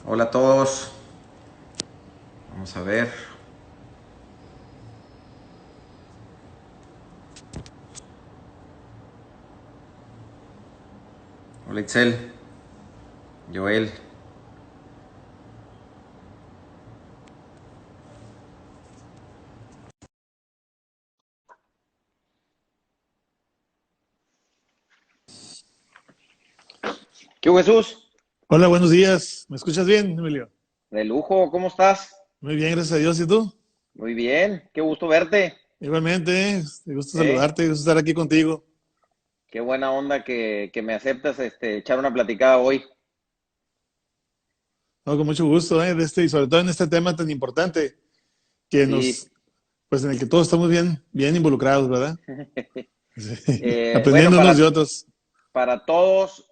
Hola a todos. Vamos a ver. Hola Itzel, Joel. ¿Qué hubo, Jesús? Hola, buenos días. ¿Me escuchas bien, Emilio? De lujo, ¿cómo estás? Muy bien, gracias a Dios. ¿Y tú? Muy bien, qué gusto verte. Igualmente, me gusta ¿Eh? saludarte, me gusta estar aquí contigo. Qué buena onda que me aceptas echar una platicada hoy. No, con mucho gusto, y sobre todo en este tema tan importante que Sí. pues en el que todos estamos bien involucrados, ¿verdad? Sí. Bueno, Aprendiendo unos de otros. para todos,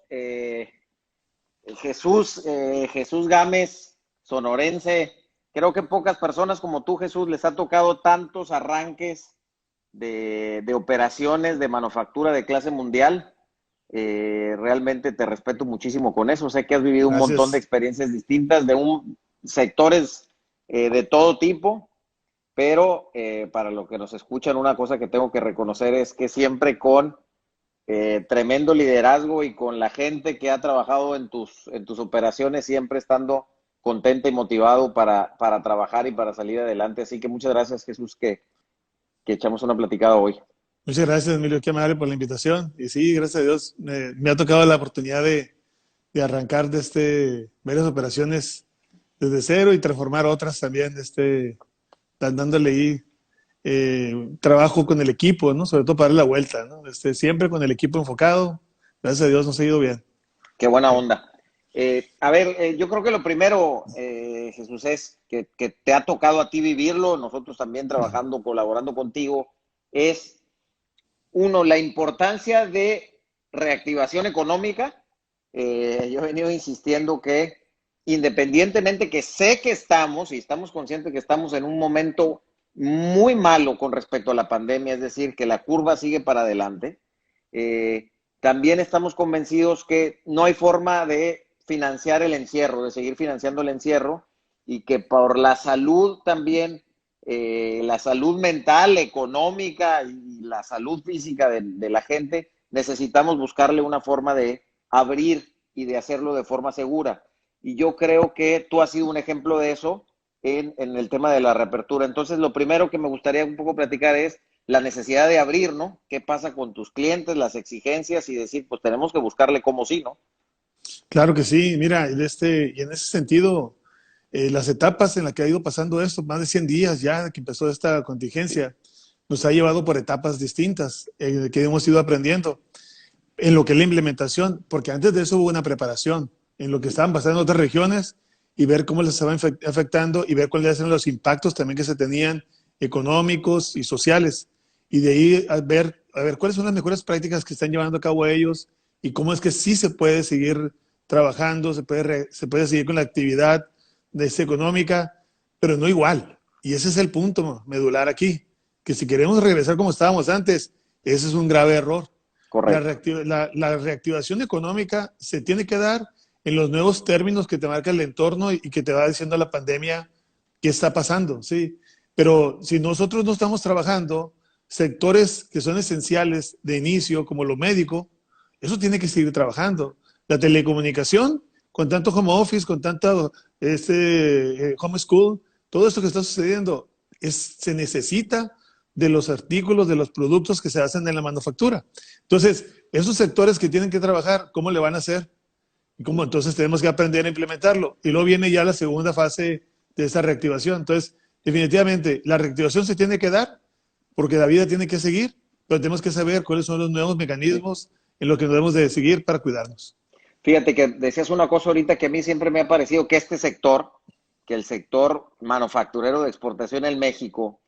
Jesús Gámez, sonorense, creo que pocas personas como tú, Jesús, les ha tocado tantos arranques de operaciones de manufactura de clase mundial. Realmente te respeto muchísimo con eso. Sé que has vivido un montón de Gracias. experiencias distintas sectores de todo tipo, pero para los que nos escuchan, una cosa que tengo que reconocer es que siempre con tremendo liderazgo y con la gente que ha trabajado en tus operaciones, siempre estando contenta y motivado para trabajar y para salir adelante. Así que muchas gracias, Jesús, que echamos una platicada hoy. Muchas gracias, Emilio, qué amable por la invitación. Y sí, gracias a Dios, me ha tocado la oportunidad de arrancar varias operaciones desde cero y transformar otras también, dándole ahí trabajo con el equipo, ¿no? Sobre todo para darle la vuelta, ¿no? Siempre con el equipo enfocado. Gracias a Dios nos ha ido bien. Qué buena Sí. onda. A ver, yo creo que lo primero, Jesús, es que te ha tocado a ti vivirlo, nosotros también trabajando, colaborando contigo, es uno, la importancia de reactivación económica. Yo he venido insistiendo que independientemente que sé que estamos, y estamos conscientes que estamos en un momento muy malo con respecto a la pandemia, es decir, que la curva sigue para adelante, también estamos convencidos que no hay forma de financiar el encierro, de seguir financiando el encierro, y que por la salud también, la salud mental, económica y la salud física de la gente, necesitamos buscarle una forma de abrir y de hacerlo de forma segura. Y yo creo que tú has sido un ejemplo de eso en el tema de la reapertura. Entonces, lo primero que me gustaría un poco platicar es la necesidad de abrir, ¿no? ¿Qué pasa con tus clientes, las exigencias y decir, pues tenemos que buscarle cómo sí, ¿no? Claro que sí, mira, y en ese sentido, las etapas en las que ha ido pasando esto, más de 100 días ya que empezó esta contingencia, nos ha llevado por etapas distintas que hemos ido aprendiendo en lo que es la implementación, porque antes de eso hubo una preparación en lo que estaban pasando en otras regiones y ver cómo les estaban afectando y ver cuáles eran los impactos también que se tenían económicos y sociales. Y de ahí a ver cuáles son las mejores prácticas que están llevando a cabo ellos y cómo es que sí se puede seguir trabajando, se puede seguir con la actividad económica, pero no igual. Y ese es el punto medular aquí, que si queremos regresar como estábamos antes, ese es un grave error. Correcto. La reactivación económica se tiene que dar en los nuevos términos que te marca el entorno y que te va diciendo la pandemia qué está pasando, ¿sí? Pero si nosotros no estamos trabajando sectores que son esenciales de inicio, como lo médico, eso tiene que seguir trabajando. La telecomunicación, con tanto home office, con tanto home school, todo esto que está sucediendo, se necesita de los artículos, de los productos que se hacen en la manufactura. Entonces, esos sectores que tienen que trabajar, ¿cómo le van a hacer? Y cómo entonces tenemos que aprender a implementarlo. Y luego viene ya la segunda fase de esa reactivación. Entonces, definitivamente, la reactivación se tiene que dar porque la vida tiene que seguir, pero tenemos que saber cuáles son los nuevos Sí. mecanismos en los que debemos de seguir para cuidarnos. Fíjate que decías una cosa ahorita que a mí siempre me ha parecido que este sector, que el sector manufacturero de exportación en México,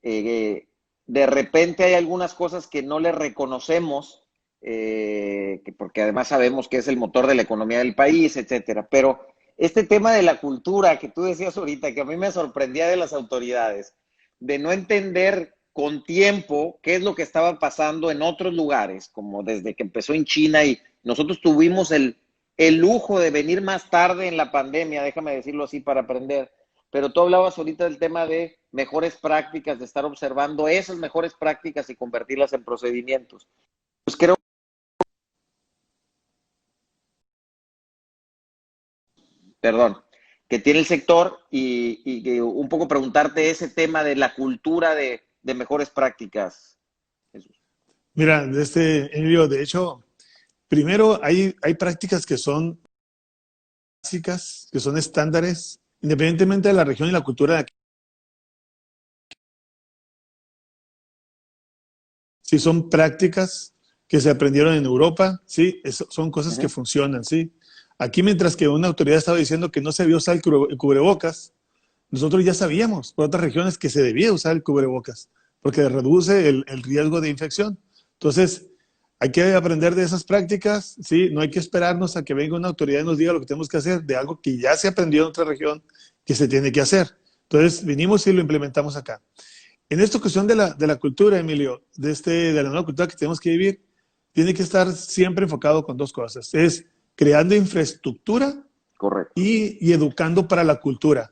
eh, de repente hay algunas cosas que no le reconocemos, porque además sabemos que es el motor de la economía del país, etcétera. Pero este tema de la cultura que tú decías ahorita, que a mí me sorprendía de las autoridades, de no entender con tiempo qué es lo que estaba pasando en otros lugares, como desde que empezó en China y nosotros tuvimos el lujo de venir más tarde en la pandemia, déjame decirlo así, para aprender. Pero tú hablabas ahorita del tema de mejores prácticas, de estar observando esas mejores prácticas y convertirlas en procedimientos. Pues creo, perdón, que tiene el sector y un poco preguntarte ese tema de la cultura de mejores prácticas, Jesús. Mira, Emilio, de hecho, primero hay prácticas que son básicas, que son estándares, independientemente de la región y la cultura de aquí. Sí, son prácticas que se aprendieron en Europa, sí, son cosas que funcionan, sí. Aquí, mientras que una autoridad estaba diciendo que no se debía usar el cubrebocas, nosotros ya sabíamos por otras regiones que se debía usar el cubrebocas, porque reduce el riesgo de infección. Entonces, hay que aprender de esas prácticas, ¿sí? No hay que esperarnos a que venga una autoridad y nos diga lo que tenemos que hacer de algo que ya se aprendió en otra región que se tiene que hacer. Entonces, vinimos y lo implementamos acá. En esta cuestión de la cultura, Emilio, de la nueva cultura que tenemos que vivir, tiene que estar siempre enfocado con dos cosas. Es creando infraestructura Correcto. y educando para la cultura.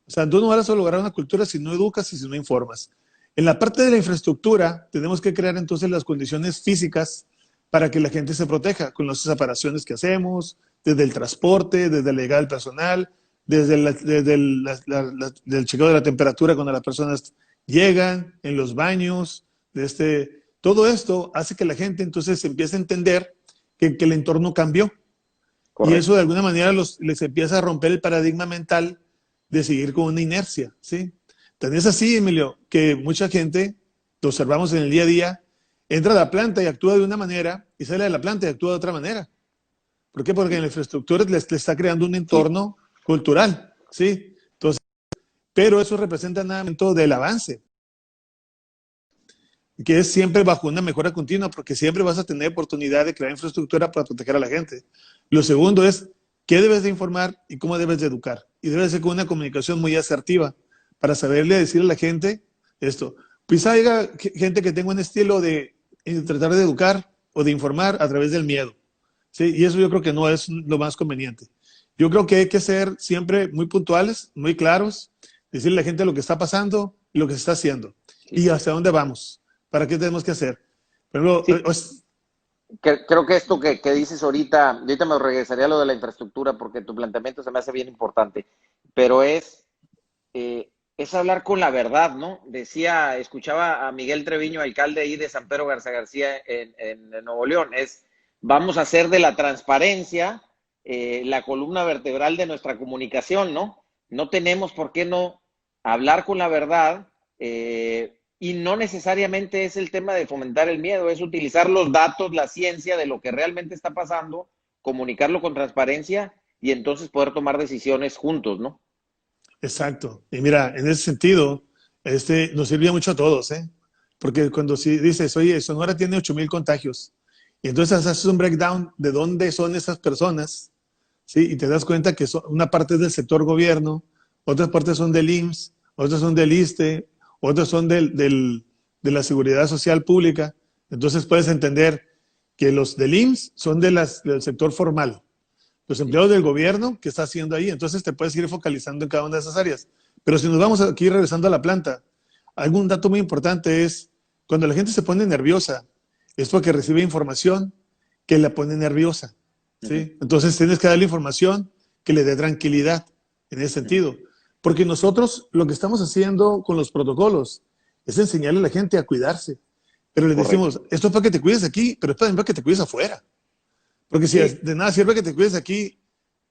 O sea, tú no vas a lograr una cultura si no educas y si no informas. En la parte de la infraestructura, tenemos que crear entonces las condiciones físicas para que la gente se proteja con las separaciones que hacemos, desde el transporte, desde la llegada del personal, desde el chequeo de la temperatura cuando las personas llegan, en los baños, todo esto hace que la gente entonces empiece a entender que el entorno cambió. Y eso Correcto. de alguna manera les empieza a romper el paradigma mental de seguir con una inercia, ¿sí? Tan es así, Emilio, que mucha gente, lo observamos en el día a día, entra a la planta y actúa de una manera y sale de la planta y actúa de otra manera. ¿Por qué? Porque en la infraestructura les está creando un Y, entorno cultural, ¿sí? Entonces, pero eso representa nada más del avance, que es siempre bajo una mejora continua, porque siempre vas a tener oportunidad de crear infraestructura para proteger a la gente. Lo segundo es qué debes de informar y cómo debes de educar. Y debe ser con una comunicación muy asertiva para saberle decir a la gente esto. Quizá haya gente que tenga un estilo de tratar de educar o de informar a través del miedo. ¿Sí? Y eso yo creo que no es lo más conveniente. Yo creo que hay que ser siempre muy puntuales, muy claros, decirle a la gente lo que está pasando y lo que se está haciendo sí, y hacia dónde vamos. ¿Para qué tenemos que hacer? Pero, sí, creo que esto que dices ahorita me regresaría a lo de la infraestructura porque tu planteamiento se me hace bien importante, pero es hablar con la verdad, ¿no? Escuchaba a Miguel Treviño, alcalde ahí de San Pedro Garza García en Nuevo León, vamos a hacer de la transparencia la columna vertebral de nuestra comunicación, ¿no? No tenemos por qué no hablar con la verdad y no necesariamente es el tema de fomentar el miedo, es utilizar los datos, la ciencia de lo que realmente está pasando, comunicarlo con transparencia y entonces poder tomar decisiones juntos, ¿no? exacto. Y mira, en ese sentido, nos sirve mucho a todos, ¿eh? Porque cuando si dices, oye, Sonora tiene 8,000 contagios, y entonces haces un breakdown de dónde son esas personas, ¿sí? Y te das cuenta que una parte es del sector gobierno, otras partes son del IMSS, otras son del ISSSTE, otras son de la Seguridad Social Pública. Entonces puedes entender que los del IMSS son del sector formal, los Sí, empleados del gobierno que está haciendo ahí. Entonces te puedes ir focalizando en cada una de esas áreas. Pero si nos vamos aquí regresando a la planta, algún dato muy importante es cuando la gente se pone nerviosa, es porque recibe información que la pone nerviosa. uh -huh, ¿Sí? Entonces tienes que darle información que le dé tranquilidad en ese uh -huh. sentido. Porque nosotros lo que estamos haciendo con los protocolos es enseñarle a la gente a cuidarse. Pero les Correcto. decimos, esto es para que te cuides aquí, pero es también para que te cuides afuera. Porque si Sí, de nada sirve que te cuides aquí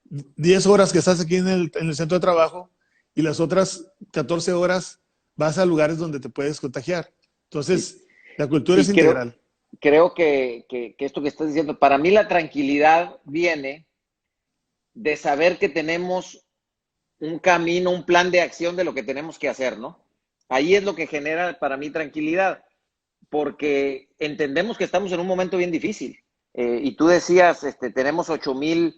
10 horas que estás aquí en el centro de trabajo y las otras 14 horas vas a lugares donde te puedes contagiar. sí. Entonces, la cultura es Y integral. creo que esto que estás diciendo, para mí la tranquilidad viene de saber que tenemos un camino, un plan de acción de lo que tenemos que hacer, ¿no? Ahí es lo que genera para mí tranquilidad, porque entendemos que estamos en un momento bien difícil. Y tú decías, tenemos 8,000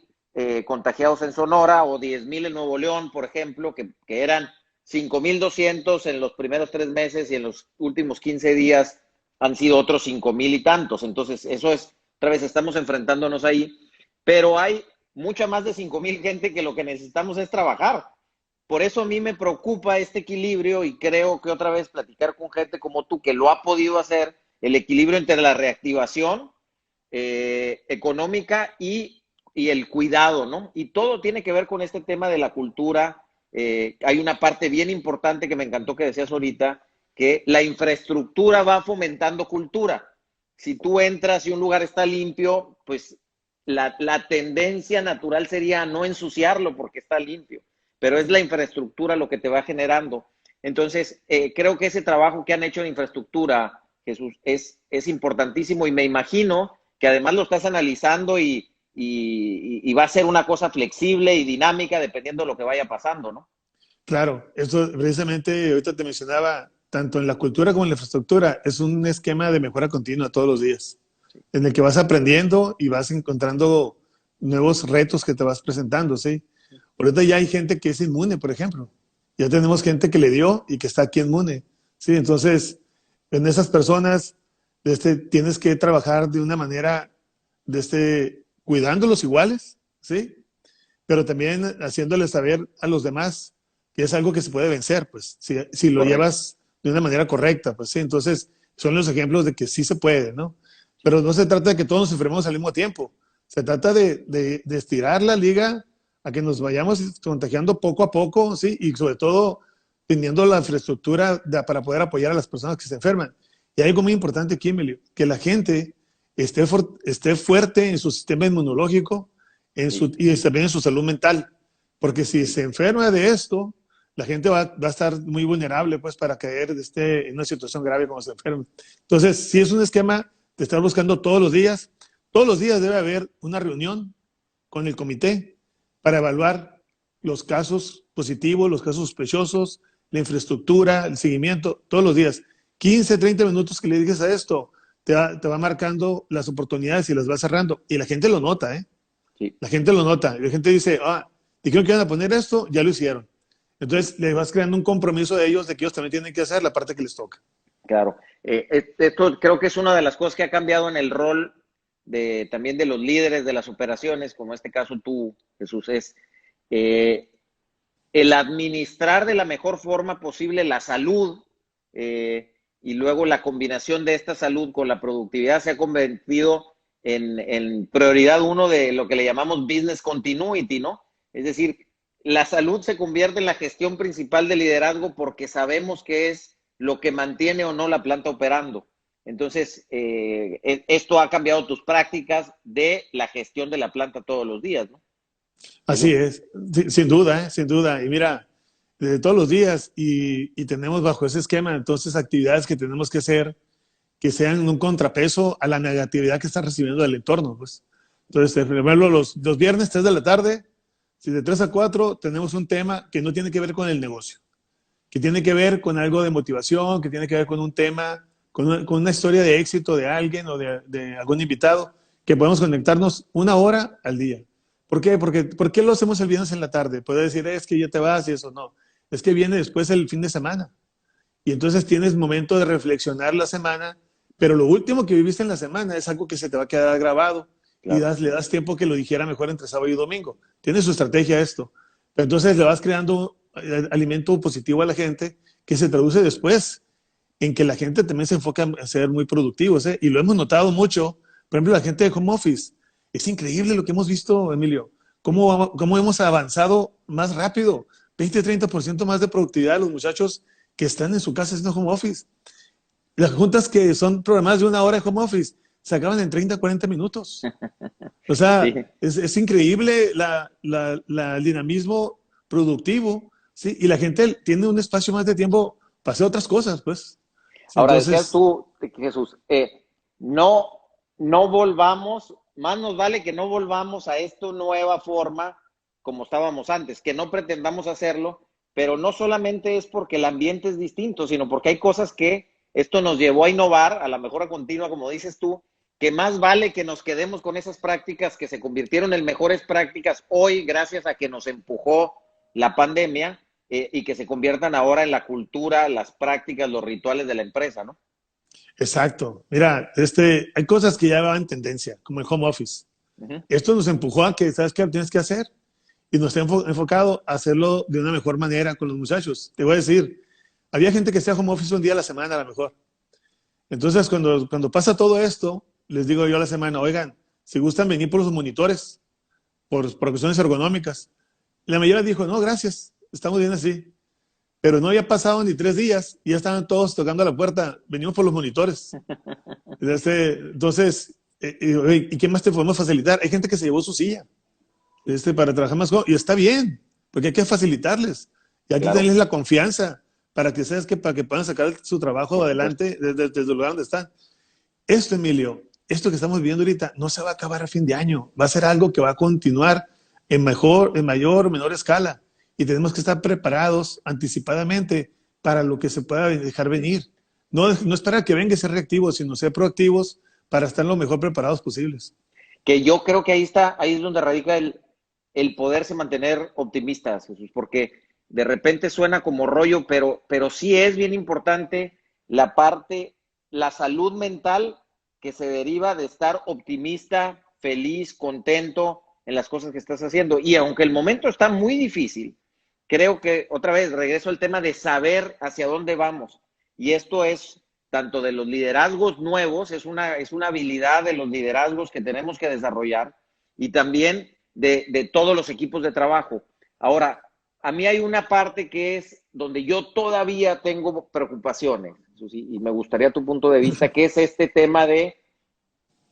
contagiados en Sonora o 10,000 en Nuevo León, por ejemplo, que eran 5,200 en los primeros 3 meses y en los últimos 15 días han sido otros 5,000 y tantos. Entonces, eso es, otra vez estamos enfrentándonos ahí, pero hay mucha más de 5,000 gente que lo que necesitamos es trabajar. Por eso a mí me preocupa este equilibrio y creo que otra vez platicar con gente como tú que lo ha podido hacer, el equilibrio entre la reactivación económica y el cuidado, ¿no? Y todo tiene que ver con este tema de la cultura. Hay una parte bien importante que me encantó que decías ahorita, que la infraestructura va fomentando cultura. Si tú entras y un lugar está limpio, pues la tendencia natural sería no ensuciarlo porque está limpio, pero es la infraestructura lo que te va generando. Entonces, creo que ese trabajo que han hecho en infraestructura, Jesús, es importantísimo y me imagino que además lo estás analizando y va a ser una cosa flexible y dinámica dependiendo de lo que vaya pasando, ¿no? Claro, esto precisamente ahorita te mencionaba, tanto en la cultura como en la infraestructura, es un esquema de mejora continua todos los días, Sí. en el que vas aprendiendo y vas encontrando nuevos retos que te vas presentando, ¿sí? Ahorita ya hay gente que es inmune, por ejemplo. Ya tenemos gente que le dio y que está aquí inmune, ¿sí? Entonces, en esas personas, tienes que trabajar de una manera, cuidándolos iguales, ¿sí? Pero también haciéndoles saber a los demás que es algo que se puede vencer, pues, si lo Correcto. llevas de una manera correcta, pues sí, entonces son los ejemplos de que sí se puede, ¿no? Pero no se trata de que todos nos enfermemos al mismo tiempo, se trata de estirar la liga a que nos vayamos contagiando poco a poco, ¿sí? Y sobre todo teniendo la infraestructura para poder apoyar a las personas que se enferman. Y hay algo muy importante aquí, Emilio, que la gente esté fuerte en su sistema inmunológico Sí. y también en su salud mental. Porque si se enferma de esto, la gente va a estar muy vulnerable pues, para caer en una situación grave como se enferma. Entonces, si es un esquema de estar buscando todos los días debe haber una reunión con el comité para evaluar los casos positivos, los casos sospechosos, la infraestructura, el seguimiento, todos los días. 15, 30 minutos que le digas a esto, te va marcando las oportunidades y las va cerrando. Y la gente lo nota, ¿eh? Sí. La gente lo nota. La gente dice, dijeron que iban a poner esto, ya lo hicieron. Entonces le vas creando un compromiso de ellos de que ellos también tienen que hacer la parte que les toca. Claro. Esto creo que es una de las cosas que ha cambiado en el rol también de los líderes de las operaciones, como en este caso tú, Jesús, es eh, el administrar de la mejor forma posible la salud y luego la combinación de esta salud con la productividad se ha convertido en prioridad uno de lo que le llamamos business continuity, ¿no? Es decir, la salud se convierte en la gestión principal del liderazgo porque sabemos que es lo que mantiene o no la planta operando. Entonces, esto ha cambiado tus prácticas de la gestión de la planta todos los días, ¿no? Así Jesús. es, sin duda, ¿eh? Sin duda. Y mira, de todos los días y tenemos bajo ese esquema entonces actividades que tenemos que hacer que sean un contrapeso a la negatividad que está recibiendo del entorno. Pues. Entonces, por ejemplo, los viernes 3 de la tarde, si de 3 a 4 tenemos un tema que no tiene que ver con el negocio, que tiene que ver con algo de motivación, que tiene que ver con un tema, con una historia de éxito de alguien o de algún invitado, que podemos conectarnos una hora al día. ¿Por qué? ¿Por qué lo hacemos el viernes en la tarde? Puede decir, es que ya te vas y eso no. Es que viene después el fin de semana. Y entonces tienes momento de reflexionar la semana, pero lo último que viviste en la semana es algo que se te va a quedar grabado y Claro. le das tiempo que lo dijera mejor entre sábado y domingo. Tiene su estrategia esto. Pero entonces le vas creando alimento positivo a la gente que se traduce después en que la gente también se enfoca a ser muy productivos. ¿Eh? Y lo hemos notado mucho. Por ejemplo, la gente de home office. Es increíble lo que hemos visto, Emilio. Cómo hemos avanzado más rápido. 20-30% más de productividad de los muchachos que están en su casa haciendo home office. Las juntas que son programadas de una hora de home office se acaban en 30-40 minutos. O Sí. sea, es increíble el dinamismo productivo, ¿sí? Y la gente tiene un espacio más de tiempo para hacer otras cosas, pues. Sí, Ahora decías entonces, tú, Jesús, no, no volvamos, más nos vale que no volvamos a esta nueva forma como estábamos antes, que no pretendamos hacerlo, pero no solamente es porque el ambiente es distinto, sino porque hay cosas que esto nos llevó a innovar, a la mejora continua, como dices tú, que más vale que nos quedemos con esas prácticas que se convirtieron en mejores prácticas hoy gracias a que nos empujó la pandemia y que se conviertan ahora en la cultura, las prácticas, los rituales de la empresa, ¿no? exacto. Mira, hay cosas que ya van en tendencia, como el home office. Ujú. Esto nos empujó a que, ¿sabes qué tienes que hacer? Y nos ha enfocado a hacerlo de una mejor manera con los muchachos. Te voy a decir, había gente que hacía home office un día a la semana a lo mejor. Entonces, cuando pasa todo esto, les digo yo a la semana, oigan, si gustan venir por los monitores, por cuestiones ergonómicas. La mayoría dijo, no, gracias, estamos bien así. Pero no había pasado ni 3 días y ya estaban todos tocando a la puerta, venimos por los monitores. Entonces, ¿y qué más te podemos facilitar? Hay gente que se llevó su silla para trabajar más cómodo y está bien, porque hay que facilitarles y hay que Claro, tenerles la confianza para que seas que para que puedan sacar su trabajo por supuesto. adelante desde el lugar donde están. Esto, Emilio, esto que estamos viviendo ahorita no se va a acabar a fin de año, va a ser algo que va a continuar en mayor o menor escala y tenemos que estar preparados anticipadamente para lo que se pueda dejar venir. No esperar que venga y ser reactivos, sino ser proactivos para estar lo mejor preparados posibles. Que yo creo que ahí es donde radica el poderse mantener optimistas, Jesús, porque de repente suena como rollo, pero sí es bien importante la parte, la salud mental que se deriva de estar optimista, feliz, contento en las cosas que estás haciendo. Y aunque el momento está muy difícil, creo que otra vez regreso al tema de saber hacia dónde vamos. Y esto es tanto de los liderazgos nuevos, es una habilidad de los liderazgos que tenemos que desarrollar y también de todos los equipos de trabajo. Ahora, a mí hay una parte que es donde yo todavía tengo preocupaciones, y me gustaría tu punto de vista, que es este tema de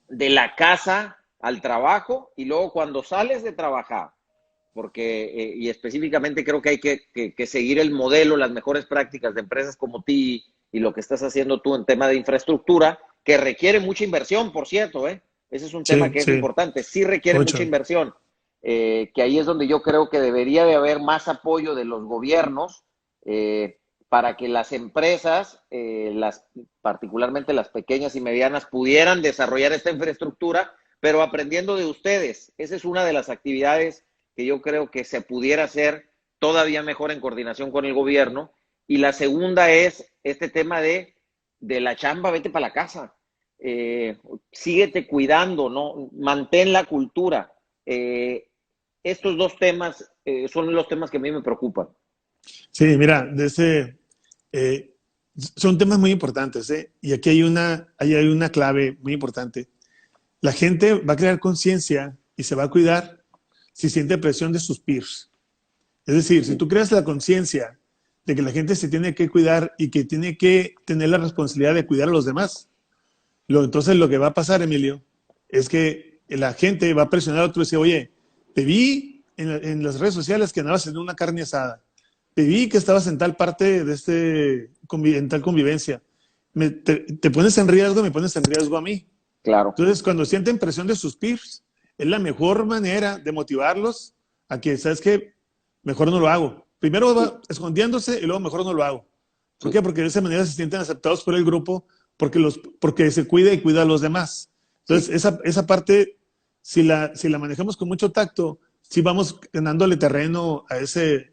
la casa al trabajo y luego cuando sales de trabajar, porque, y específicamente creo que hay que seguir el modelo, las mejores prácticas de empresas como ti y lo que estás haciendo tú en tema de infraestructura, que requiere mucha inversión, por cierto, ¿eh? Ese es un tema Sí, que es sí, importante, sí requiere mucha mucho. inversión, que ahí es donde yo creo que debería de haber más apoyo de los gobiernos para que las empresas, particularmente las pequeñas y medianas, pudieran desarrollar esta infraestructura, pero aprendiendo de ustedes. Esa es una de las actividades que yo creo que se pudiera hacer todavía mejor en coordinación con el gobierno. Y la segunda es este tema de la chamba, vete para la casa. Síguete cuidando, ¿no? Mantén la cultura. Estos dos temas son los temas que a mí me preocupan. Sí, mira, eh, son temas muy importantes, ¿eh? Y aquí hay una clave muy importante. La gente va a crear conciencia y se va a cuidar si siente presión de sus peers. Es decir, si Sí, tú creas la conciencia de que la gente se tiene que cuidar y que tiene que tener la responsabilidad de cuidar a los demás, entonces lo que va a pasar, Emilio, es que la gente va a presionar a otro y decir, oye, te vi en las redes sociales que andabas en una carne asada, te vi que estabas en tal parte de en tal convivencia, te pones en riesgo, me pones en riesgo a mí. claro. Entonces, cuando sienten presión de sus peers, es la mejor manera de motivarlos a que, ¿sabes qué? Mejor no lo hago. Primero va Sí, escondiéndose y luego mejor no lo hago. ¿Por sí. qué? Porque de esa manera se sienten aceptados por el grupo, porque se cuida y cuida a los demás. Entonces, Sí. esa parte, si la manejamos con mucho tacto, sí vamos ganándole terreno a ese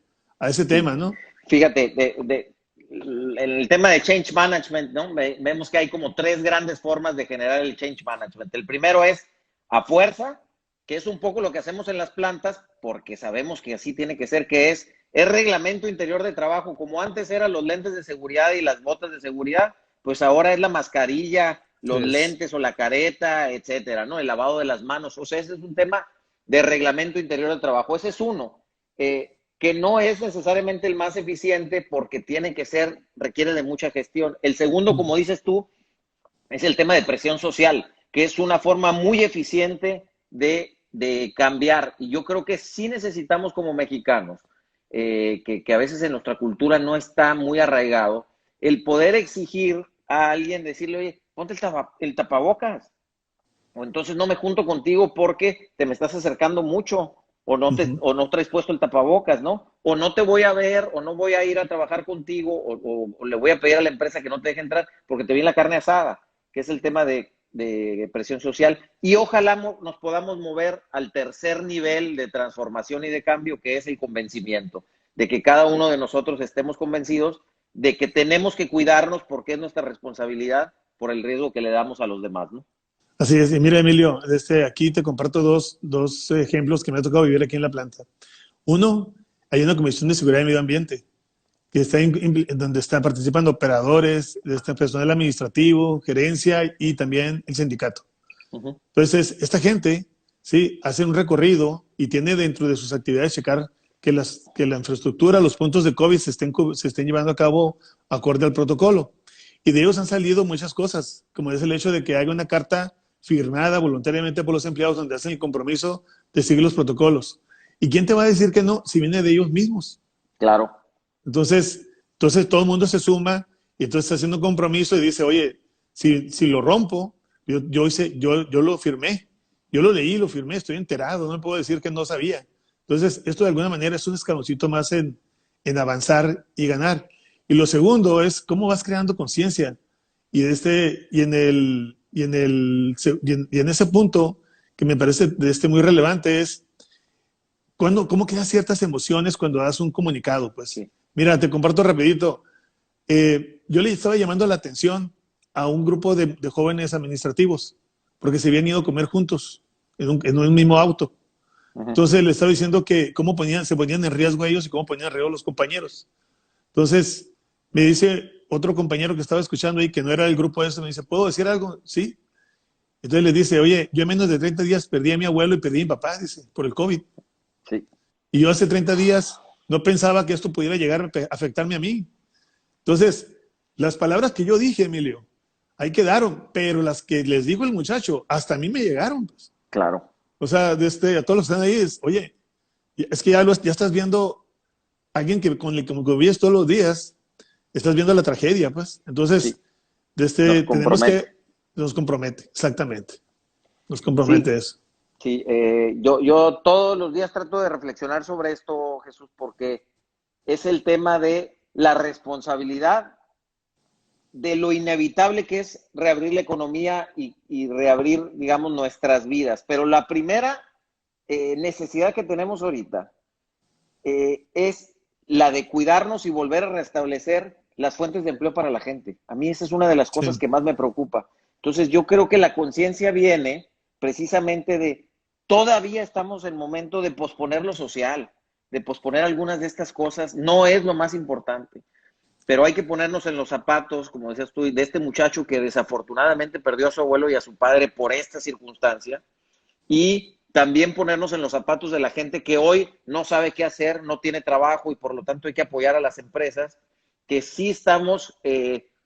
Sí. tema, ¿no? Fíjate, en el tema de change management, ¿no? Vemos que hay como tres grandes formas de generar el change management. El primero es a fuerza, que es un poco lo que hacemos en las plantas, porque sabemos que así tiene que ser, que es reglamento interior de trabajo. Como antes eran los lentes de seguridad y las botas de seguridad, pues ahora es la mascarilla, los Es, lentes o la careta, etcétera, ¿no? El lavado de las manos. O sea, ese es un tema de reglamento interior de trabajo. Ese es uno. Que no es necesariamente el más eficiente porque tiene que ser, requiere de mucha gestión. El segundo, como dices tú, es el tema de presión social, que es una forma muy eficiente de cambiar. Y yo creo que sí necesitamos como mexicanos, que a veces en nuestra cultura no está muy arraigado, el poder exigir a alguien, decirle, oye, ponte el tapabocas, o entonces no me junto contigo porque te me estás acercando mucho, o no traes puesto el tapabocas, ¿no? O no te voy a ver, o no voy a ir a trabajar contigo, o le voy a pedir a la empresa que no te deje entrar porque te vi en la carne asada, que es el tema de presión social. Y ojalá nos podamos mover al tercer nivel de transformación y de cambio, que es el convencimiento, de que cada uno de nosotros estemos convencidos de que tenemos que cuidarnos porque es nuestra responsabilidad por el riesgo que le damos a los demás, ¿no? Así es. Y mira, Emilio, aquí te comparto dos ejemplos que me ha tocado vivir aquí en la planta. Uno, hay una comisión de seguridad y medio ambiente que donde están participando operadores, personal administrativo, gerencia y también el sindicato. Ujú. Entonces, esta gente, sí, hace un recorrido y tiene dentro de sus actividades checar que la infraestructura, los puntos de COVID se estén llevando a cabo acorde al protocolo. Y de ellos han salido muchas cosas, como es el hecho de que haya una carta firmada voluntariamente por los empleados donde hacen el compromiso de seguir los protocolos. ¿Y quién te va a decir que no si viene de ellos mismos? Claro, Entonces todo el mundo se suma y entonces está haciendo un compromiso y dice, oye, si lo rompo, yo lo firmé, yo lo leí, lo firmé, estoy enterado, no me puedo decir que no sabía. Entonces, esto de alguna manera es un escaloncito más en avanzar y ganar. Y lo segundo es cómo vas creando conciencia. Y en ese punto que me parece muy relevante es cómo creas ciertas emociones cuando das un comunicado. Pues sí. mira, te comparto rapidito. Yo le estaba llamando la atención a un grupo de jóvenes administrativos porque se habían ido a comer juntos en un mismo auto. Ujú. Entonces le estaba diciendo que se ponían en riesgo ellos y cómo ponían en riesgo los compañeros. Entonces me dice otro compañero que estaba escuchando ahí, que no era del grupo ese, me dice, ¿puedo decir algo? Sí. Entonces le dice, oye, yo en menos de 30 días perdí a mi abuelo y perdí a mi papá, dice, por el COVID. Sí. Y yo hace 30 días no pensaba que esto pudiera llegar a afectarme a mí. Entonces, las palabras que yo dije, Emilio, ahí quedaron, pero las que les dijo el muchacho, hasta a mí me llegaron. Pues. Claro. O sea, a todos los que están ahí, oye, es que ya estás viendo a alguien con el que vives todos los días, estás viendo la tragedia, pues. Sí. Entonces, Nos tenemos compromete. que, nos compromete, exactamente, nos Sí, compromete eso. sí. Yo todos los días trato de reflexionar sobre esto, Jesús, porque es el tema de la responsabilidad de lo inevitable que es reabrir la economía y reabrir, digamos, nuestras vidas. Pero la primera necesidad que tenemos ahorita es la de cuidarnos y volver a restablecer las fuentes de empleo para la gente. A mí esa es una de las cosas Sí, que más me preocupa. Entonces yo creo que la conciencia viene precisamente de, todavía estamos en momento de posponer lo social, de posponer algunas de estas cosas, no es lo más importante, pero hay que ponernos en los zapatos, como decías tú, de este muchacho que desafortunadamente perdió a su abuelo y a su padre por esta circunstancia, y también ponernos en los zapatos de la gente que hoy no sabe qué hacer, no tiene trabajo y por lo tanto hay que apoyar a las empresas que sí estamos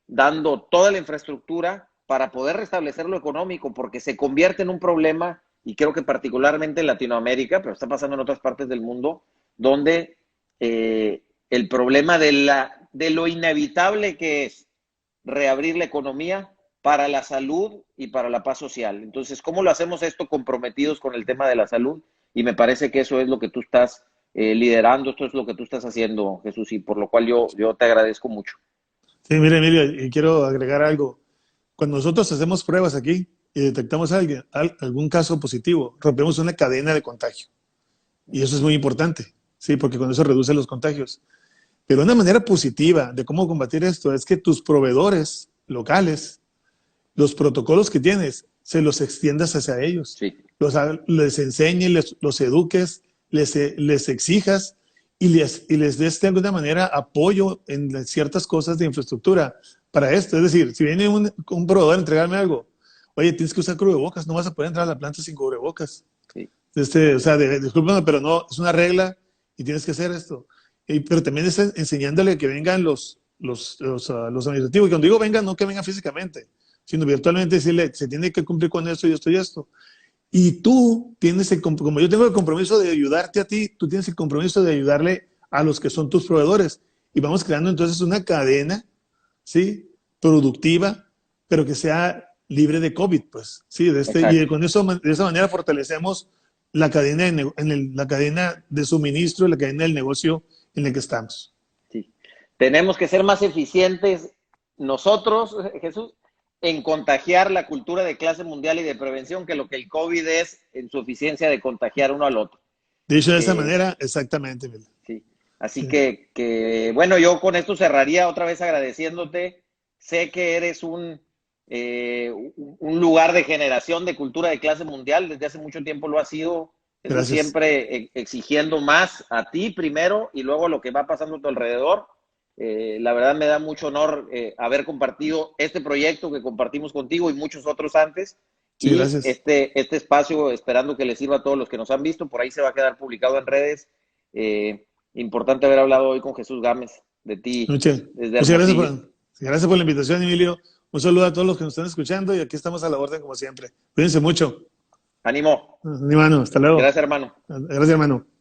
dando toda la infraestructura para poder restablecer lo económico, porque se convierte en un problema, y creo que particularmente en Latinoamérica, pero está pasando en otras partes del mundo, donde el problema de lo inevitable que es reabrir la economía para la salud y para la paz social. Entonces, ¿cómo lo hacemos esto comprometidos con el tema de la salud? Y me parece que eso es lo que tú estás liderando, esto es lo que tú estás haciendo, Jesús, y por lo cual yo te agradezco mucho. sí, mire, Emilio, y quiero agregar algo. Cuando nosotros hacemos pruebas aquí y detectamos algún caso positivo, rompemos una cadena de contagio. Y eso es muy importante, sí, porque con eso reduce los contagios. Pero una manera positiva de cómo combatir esto es que tus proveedores locales, los protocolos que tienes, se los extiendas hacia ellos. Sí, Les enseñes, los eduques, les exijas y les des de alguna manera apoyo en ciertas cosas de infraestructura para esto. Es decir, si viene un proveedor a entregarme algo, oye, tienes que usar cubrebocas, no vas a poder entrar a la planta sin cubrebocas. sí, O sea, discúlpame, pero no, es una regla y tienes que hacer esto. Pero también es enseñándole que vengan los administrativos. Y cuando digo vengan, no que vengan físicamente, sino virtualmente decirle, se tiene que cumplir con esto y esto y esto. Y tú tienes como yo tengo el compromiso de ayudarte a ti, tú tienes el compromiso de ayudarle a los que son tus proveedores. Y vamos creando entonces una cadena, ¿sí? Productiva, pero que sea libre de COVID, pues, ¿sí? Y exacto. con eso, de esa manera fortalecemos la cadena la cadena de suministro, la cadena del negocio en el que estamos. Sí. Tenemos que ser más eficientes nosotros, Jesús, en contagiar la cultura de clase mundial y de prevención que lo que el COVID es en su eficiencia de contagiar uno al otro. Dicho de esa Eh, manera, exactamente, Miguel. Sí. Así Sí. bueno, yo con esto cerraría otra vez agradeciéndote. Sé que eres un lugar de generación de cultura de clase mundial. Desde hace mucho tiempo lo ha sido. Jesús, Gracias. siempre exigiendo más a ti primero y luego lo que va pasando a tu alrededor. La verdad me da mucho honor haber compartido este proyecto que compartimos contigo y muchos otros antes. Sí, Y gracias. este espacio, esperando que les sirva a todos los que nos han visto, por ahí se va a quedar publicado en redes. Importante haber hablado hoy con Jesús Gámez, de ti, Muchas, desde muchas Hermosillo. gracias por la invitación, Emilio. Un saludo a todos los que nos están escuchando y aquí estamos a la orden como siempre. Cuídense mucho. Ánimo. Mi hermano, hasta luego. Gracias, hermano. Gracias, hermano.